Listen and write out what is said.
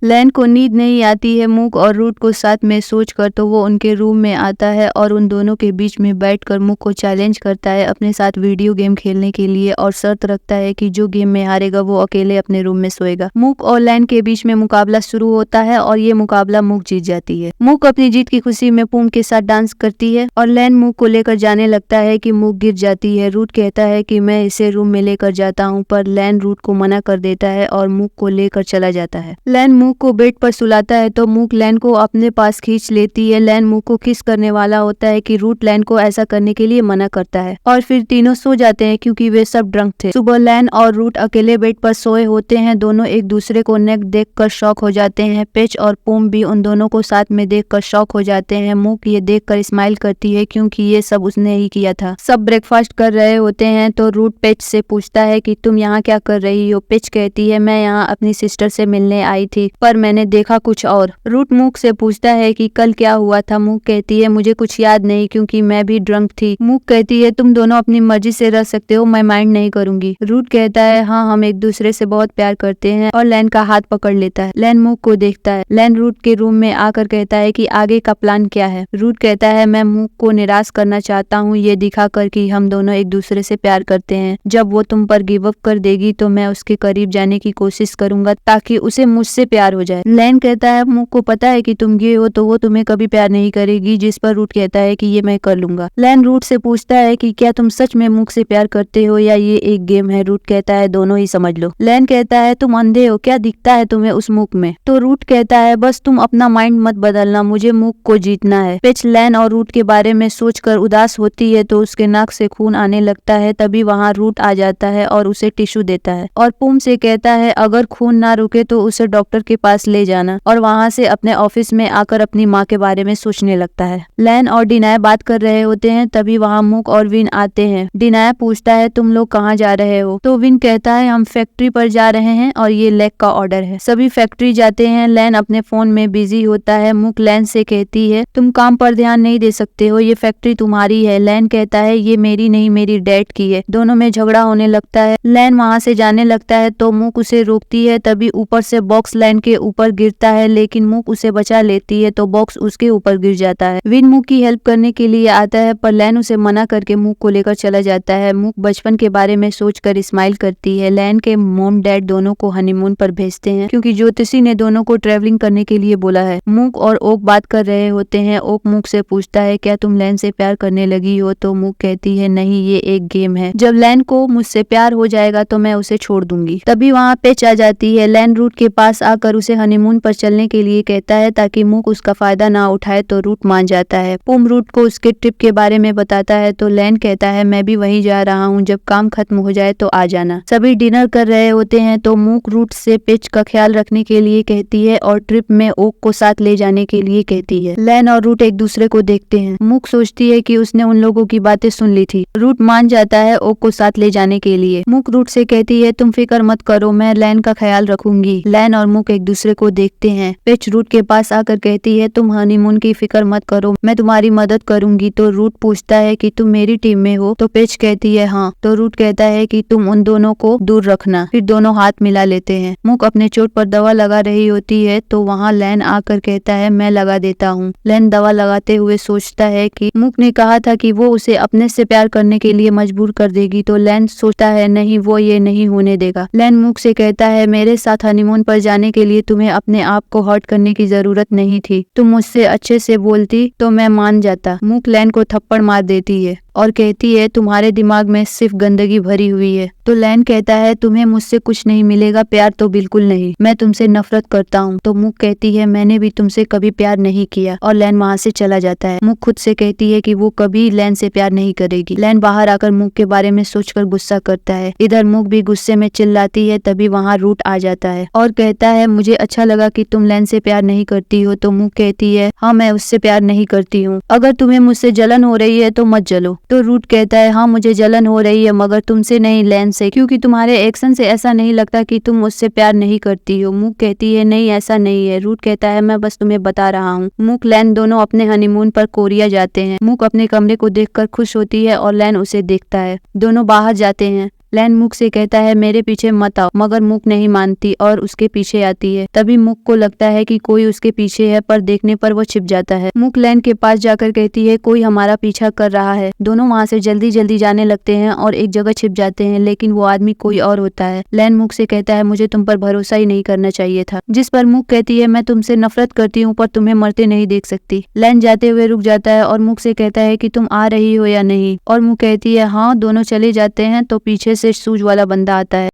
लैन को नींद नहीं आती है मूक और रूट को साथ में सोचकर, तो वो उनके रूम में आता है और उन दोनों के बीच में बैठकर मूक को चैलेंज करता है अपने साथ वीडियो गेम खेलने के लिए और शर्त रखता है कि जो गेम में हारेगा वो अकेले अपने रूम में सोएगा। मूक और लैन के बीच में मुकाबला शुरू होता है और ये मुकाबला मूक जीत जाती है। मूक अपनी जीत की खुशी में पूम के साथ डांस करती है और लैन मूक को लेकर जाने लगता है कि मूक गिर जाती है। रूट कहता है कि मैं इसे रूम में लेकर जाता हूँ, पर लैन रूट को मना कर देता है और मूक को लेकर चला जाता है। लैन मूक को बेड पर सुलाता है तो मूक लैन को अपने पास खींच लेती है। लैन मूक को किस करने वाला होता है कि रूट लैन को ऐसा करने के लिए मना करता है और फिर तीनों सो जाते हैं क्योंकि वे सब ड्रंक थे। सुबह लैन और रूट अकेले बेड पर सोए होते हैं। दोनों एक दूसरे को नेक देखकर शॉक हो जाते हैं। पेच और पूम भी उन दोनों को साथ में देखकर शॉक हो जाते हैं। मूक ये देखकर स्माइल करती है क्योंकि ये सब उसने ही किया था। सब ब्रेकफास्ट कर रहे होते हैं तो रूट पेच से पूछता है कि तुम यहाँ क्या कर रही हो। पेच कहती है मैं यहाँ अपनी सिस्टर से मिलने आई थी, पर मैंने देखा कुछ और। रूट मूक से पूछता है कि कल क्या हुआ था। मूक कहती है मुझे कुछ याद नहीं क्योंकि मैं भी ड्रंक थी। मूक कहती है तुम दोनों अपनी मर्जी से रह सकते हो, मैं माइंड नहीं करूंगी। रूट कहता है हाँ, हम एक दूसरे से बहुत प्यार करते हैं और लैन का हाथ पकड़ लेता है। लैन मूक को देखता है। लैन रूट के रूम में आकर कहता है कि आगे का प्लान क्या है। रूट कहता है मैं मूक को निराश करना चाहता हूँ, ये दिखाकर कि हम दोनों एक दूसरे से प्यार करते हैं। जब वो तुम पर गिव अप कर देगी तो मैं उसके करीब जाने की कोशिश करूंगा ताकि उसे मुझसे प्यार हो जाए। लैन कहता है मूक को पता है कि तुम गे हो तो वो तुम्हें कभी प्यार नहीं करेगी, जिस पर रूट कहता है कि ये मैं कर लूंगा। लैन रूट से पूछता है कि क्या तुम सच में मूक से प्यार करते हो या ये एक गेम है। रूट कहता है दोनों ही समझ लो। लैन कहता है तुम अंधे हो, क्या दिखता है तुम्हें उस मूक में। तो रूट कहता है बस तुम अपना माइंड मत बदलना, मुझे मूक को जीतना है। पेच लैन और रूट के बारे में सोचकर उदास होती है तो उसके नाक से खून आने लगता है। तभी वहाँ रूट आ जाता है और उसे टिश्यू देता है और पूम से कहता है अगर खून ना रुके तो उसे डॉक्टर के पास ले जाना, और वहाँ से अपने ऑफिस में आकर अपनी माँ के बारे में सोचने लगता है। लैन और डिनाय बात कर रहे होते हैं तभी वहाँ मूक और विन आते हैं। डिनाय पूछता है तुम लोग कहाँ जा रहे हो, तो विन कहता है हम फैक्ट्री पर जा रहे हैं और ये लेग का ऑर्डर है। सभी फैक्ट्री जाते हैं। लैन अपने फोन में बिजी होता है। मूक लैन से कहती है तुम काम पर ध्यान नहीं दे सकते हो, ये फैक्ट्री तुम्हारी है। लैन कहता है ये मेरी नहीं, मेरी डैड की है। दोनों में झगड़ा होने लगता है। लैन वहाँ से जाने लगता है तो मूक उसे रोकती है। तभी ऊपर से बॉक्स लैन के ऊपर गिरता है, लेकिन मूक उसे बचा लेती है तो बॉक्स उसके ऊपर गिर जाता है। विन मूक की हेल्प करने के लिए आता है पर लैन उसे मना करके मूक को लेकर चला जाता है। मूक बचपन के बारे में सोचकर स्माइल करती है। लैन के मॉम डैड दोनों को हनीमून पर भेजते हैं क्योंकि ज्योतिषी ने दोनों को ट्रैवलिंग करने के लिए बोला है। मूक और ओक बात कर रहे होते हैं। ओक मूक से पूछता है क्या तुम लैन से प्यार करने लगी हो, तो मूक कहती है नहीं, ये एक गेम है। जब लैन को मुझसे प्यार हो जाएगा तो मैं उसे छोड़ दूंगी। तभी वहाँ पेच आ जाती है। लैन रूट के पास आकर उसे हनीमून पर चलने के लिए कहता है ताकि मूक उसका फायदा ना उठाए, तो रूट मान जाता है। पूम रूट को उसके ट्रिप के बारे में बताता है तो लैन कहता है मैं भी वहीं जा रहा हूँ, जब काम खत्म हो जाए तो आ जाना। सभी डिनर कर रहे होते हैं तो मूक रूट से पेच का ख्याल रखने के लिए कहती है और ट्रिप में ओक को साथ ले जाने के लिए कहती है। लैन और रूट एक दूसरे को देखते हैं। मूक सोचती है कि उसने उन लोगों की बातें सुन ली थी। रूट मान जाता है ओक को साथ ले जाने के लिए। मूक रूट से कहती है तुम फिक्र मत करो, मैं लैन का ख्याल रखूंगी। लैन और मूक एक दूसरे को देखते हैं। पेच रूट के पास आकर कहती है तुम हनीमून की फिक्र मत करो, मैं तुम्हारी मदद करूंगी। तो रूट पूछता है कि तुम मेरी टीम में हो, तो पेच कहती है हाँ। तो रूट कहता है कि तुम उन दोनों को दूर रखना। फिर दोनों हाथ मिला लेते हैं। मूक अपने चोट पर दवा लगा रही होती है तो वहाँ लैन आकर कहता है मैं लगा देता हूँ। लैन दवा लगाते हुए सोचता है कि मूक ने कहा था कि वो उसे अपने से प्यार करने के लिए मजबूर कर देगी, तो लैन सोचता है नहीं, वो ये नहीं होने देगा। लैन मूक से कहता है मेरे साथ हनीमून पर जाने के लिए तुम्हें अपने आप को हर्ट करने की जरूरत नहीं थी, तुम मुझसे अच्छे से बोलती तो मैं मान जाता। मूक लैन को थप्पड़ मार देती है और कहती है तुम्हारे दिमाग में सिर्फ गंदगी भरी हुई है। तो लैन कहता है तुम्हें मुझसे कुछ नहीं मिलेगा, प्यार तो बिल्कुल नहीं, मैं तुमसे नफरत करता हूँ। तो मूक कहती है मैंने भी तुमसे कभी प्यार नहीं किया, और लैन वहाँ से चला जाता है। मूक खुद से कहती है कि वो कभी लैन से प्यार नहीं करेगी। लैन बाहर आकर मूक के बारे में सोचकर गुस्सा करता है। इधर मूक भी गुस्से में चिल्लाती है। तभी वहाँ रूट आ जाता है और कहता है मुझे अच्छा लगा कि तुम लैन से प्यार नहीं करती हो। तो मूक कहती है हाँ, मैं उससे प्यार नहीं करती हूँ, अगर तुम्हें मुझसे जलन हो रही है तो मत जलो। तो रूट कहता है हाँ, मुझे जलन हो रही है, मगर तुमसे नहीं, लैन से, क्योंकि तुम्हारे एक्शन से ऐसा नहीं लगता कि तुम मुझसे प्यार नहीं करती हो। मूक कहती है नहीं, ऐसा नहीं है। रूट कहता है मैं बस तुम्हें बता रहा हूँ। मूक लैन दोनों अपने हनीमून पर कोरिया जाते हैं। मूक अपने कमरे को देखकर खुश होती है और लैन उसे देखता है। दोनों बाहर जाते हैं। लैन मुक से कहता है मेरे पीछे मत आओ, मगर मुक नहीं मानती और उसके पीछे आती है। तभी मुक को लगता है कि कोई उसके पीछे है, पर देखने पर वो छिप जाता है। मुक लैन के पास जाकर कहती है कोई हमारा पीछा कर रहा है। दोनों वहाँ से जल्दी जल्दी जाने लगते हैं और एक जगह छिप जाते हैं, लेकिन वो आदमी कोई और होता है। लैन मुक से कहता है मुझे तुम पर भरोसा ही नहीं करना चाहिए था। जिस पर मुक कहती है मैं तुमसे नफरत करती हूँ, पर तुम्हें मरते नहीं देख सकती। लैन जाते हुए रुक जाता है और मुक से कहता है कि तुम आ रही हो या नहीं, और मुक कहती है हाँ। दोनों चले जाते हैं तो पीछे से शूज वाला बंदा आता है।